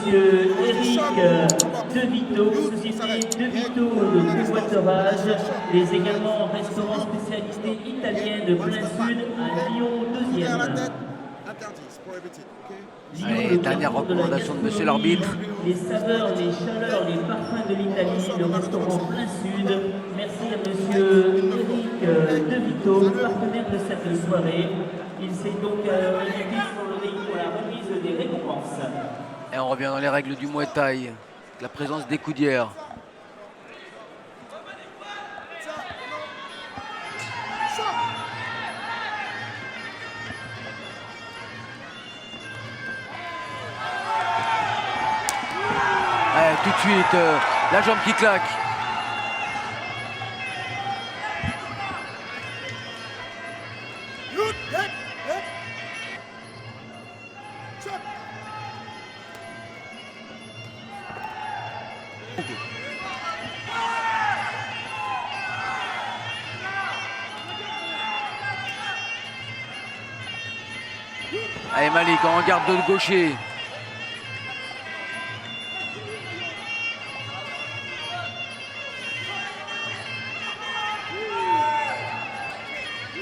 Monsieur Eric De Vito, société De Vito de covoiturage, mais également restaurant spécialité italienne de plein sud à Lyon 2e. Allez, dernière recommandation de monsieur l'arbitre. Les saveurs, les chaleurs, les parfums de l'Italie, le restaurant plein sud. Merci à monsieur Eric De Vito, partenaire de cette soirée. Il s'est donc invité sur le ring pour la remise des récompenses. Et on revient dans les règles du Muay Thai. La présence des coudières. Allez, tout de suite, la jambe qui claque. Allez, Malik en garde de gaucher.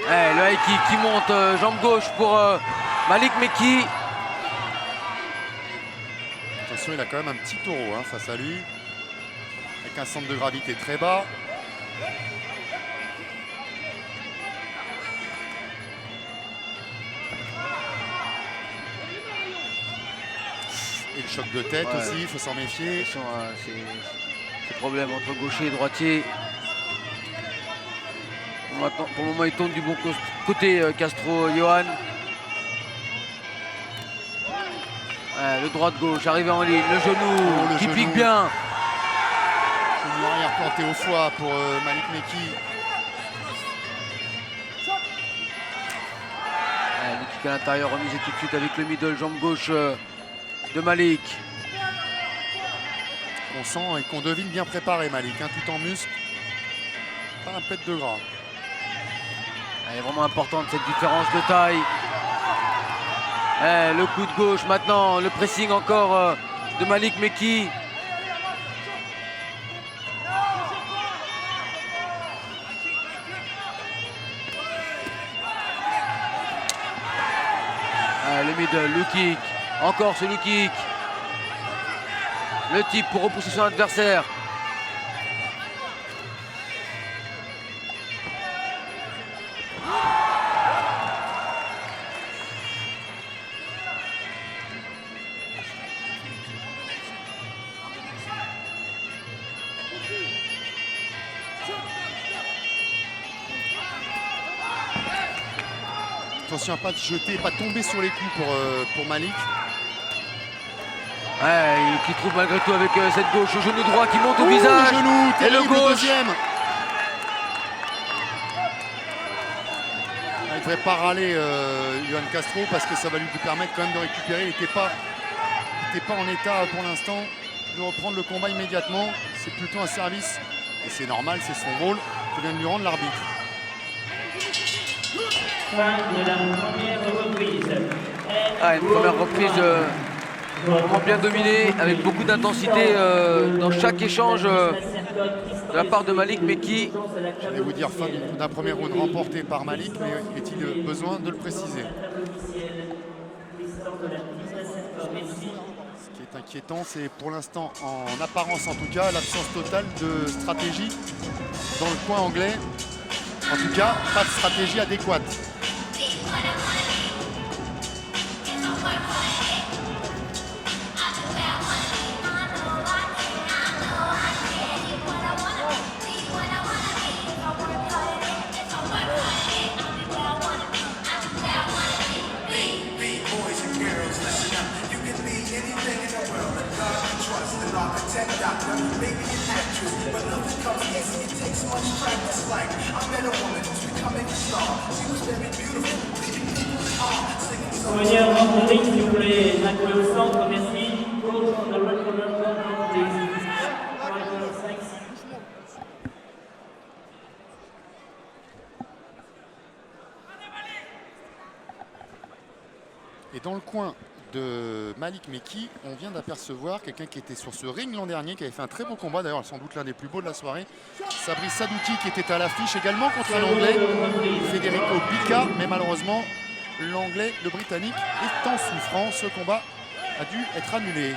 Allez, le high kick qui monte, jambe gauche pour Malik Mekki. Attention, il a quand même un petit taureau face à lui, avec un centre de gravité très bas. Et le choc de tête aussi, il faut s'en méfier. Ces problèmes entre gaucher et droitier. Maintenant, pour le moment, il tourne du bon côté Castro Johan. Le droit de gauche, arrivé en ligne, le genou qui pique bien. Genou arrière planté au foie pour Malik Mekki. Le kick à l'intérieur remisé tout de suite avec le middle, jambe gauche de Malik. On sent et qu'on devine bien préparé Malik, tout en muscle. Pas un pet de gras. Elle est vraiment importante cette différence de taille. Le coup de gauche maintenant, le pressing encore de Malik Mekki. Le middle, le kick, encore ce low kick. Le type pour repousser son adversaire. Attention à pas te jeter, pas tomber sur les coups pour Malik. Qui trouve malgré tout avec cette gauche au genou droit qui monte au visage. Le genou, et le gauche. Deuxième. Il ne devrait pas râler Johan Castro parce que ça va lui permettre quand même de récupérer. Il n'était pas en état pour l'instant de reprendre le combat immédiatement. C'est plutôt un service et c'est normal, c'est son rôle que vient de lui rendre l'arbitre. Fin de la première reprise. Une première reprise vraiment bien dominée, avec beaucoup d'intensité dans chaque échange de la part de Malik Mekki. J'allais vous dire fin d'un premier round remporté par Malik, mais est-il besoin de le préciser? Ce qui est inquiétant, c'est pour l'instant, en apparence en tout cas, l'absence totale de stratégie dans le coin anglais. En tout cas, pas de stratégie adéquate. Première rentrée, s'il vous plaît, accueil au centre, merci. Coach on the red corner, please. Et dans le coin de Malik Mekki. On vient d'apercevoir quelqu'un qui était sur ce ring l'an dernier, qui avait fait un très beau combat, d'ailleurs sans doute l'un des plus beaux de la soirée. Sabri Sadouki qui était à l'affiche également contre un Anglais, Federico Bicca, mais malheureusement l'Anglais, le Britannique, est en souffrance. Ce combat a dû être annulé.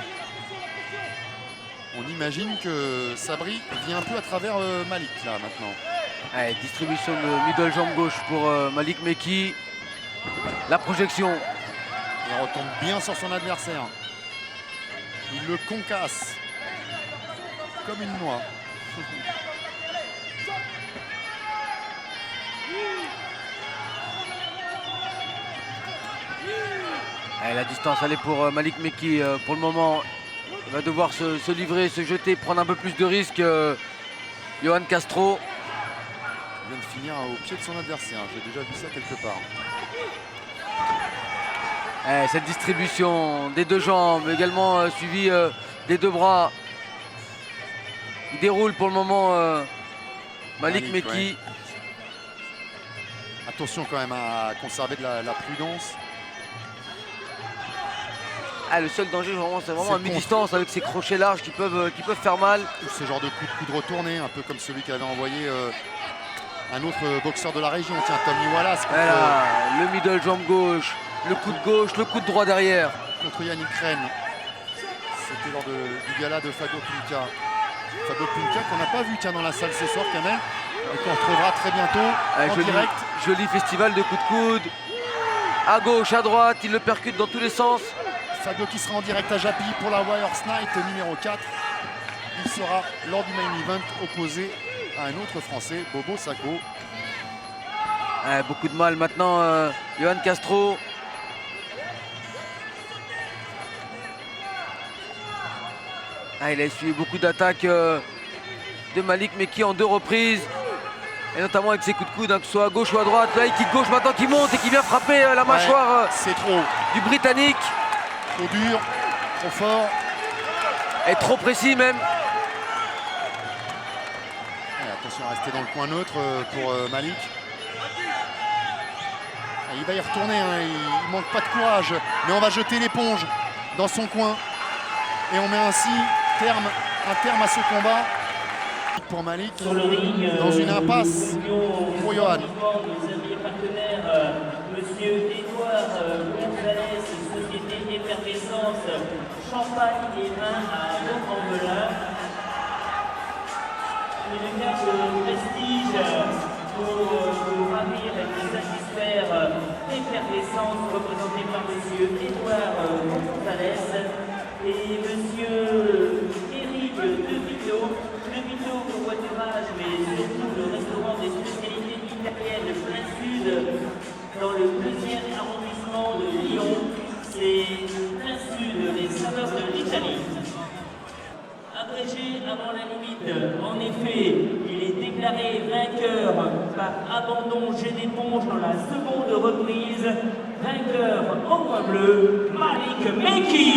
On imagine que Sabri vient un peu à travers Malik là maintenant. Allez, distribution de middle jambe gauche pour Malik Mekki. La projection. Il retombe bien sur son adversaire. Il le concasse comme une noix. Allez, la distance elle est pour Malik Mekki. Pour le moment, il va devoir se livrer, se jeter, prendre un peu plus de risques. Yohan Castro. Il vient de finir au pied de son adversaire. J'ai déjà vu ça quelque part. Cette distribution des deux jambes, également suivie des deux bras. Il déroule pour le moment Malik Mekki. Ouais. Attention quand même à conserver de la prudence. Le seul danger c'est vraiment à mi-distance avec ces crochets larges qui peuvent faire mal. Ce genre de coup de retourné, un peu comme celui qu'avait envoyé un autre boxeur de la région, tiens, Tommy Wallace. Voilà, le middle jambe gauche, le coup de gauche, le coup de droit derrière. Contre Yannick Rennes. C'était lors du gala de Fado Pinka. Fado Pinka qu'on n'a pas vu tiens, dans la salle ce soir, Kamel, et qu'on retrouvera très bientôt en direct. Joli festival de coups de coude. À gauche, à droite, il le percute dans tous les sens. Fado qui sera en direct à Japy pour la Warriors Night numéro 4. Il sera lors du main event opposé à un autre Français, Bobo Sacco. Beaucoup de mal maintenant, Yohan Castro. Il a essuyé beaucoup d'attaques de Malik Mekki en 2 reprises. Et notamment avec ses coups de coude, que ce soit à gauche ou à droite. Là, il kick gauche maintenant qui monte et qui vient frapper la mâchoire c'est trop. Du Britannique. Trop dur, trop fort. Et trop précis même. Attention à rester dans le coin neutre pour Malik. Il va y retourner, hein. Il manque pas de courage. Mais on va jeter l'éponge dans son coin. Et on met ainsi un terme à ce combat pour Malik. Sur le ring, dans une impasse pour Yohan. Monsieur Édouard Gonzalez, Société Effervescence, Champagne et vin à Laurent-en-Velin. Une carte de prestige pour vous ravir et vous satisfaire. Effervescence représentée par monsieur Édouard Gonzalez et monsieur Éric De Vito. De Vito covoiturage, mais surtout le restaurant des spécialités italiennes plein sud dans le 2e arrondissement de Lyon. C'est plein sud, les saveurs de l'Italie. Abrégé avant la limite, en effet, il est déclaré vainqueur par abandon jet d'éponge dans la seconde reprise. Vainqueur en coin bleu, Malik Mekki.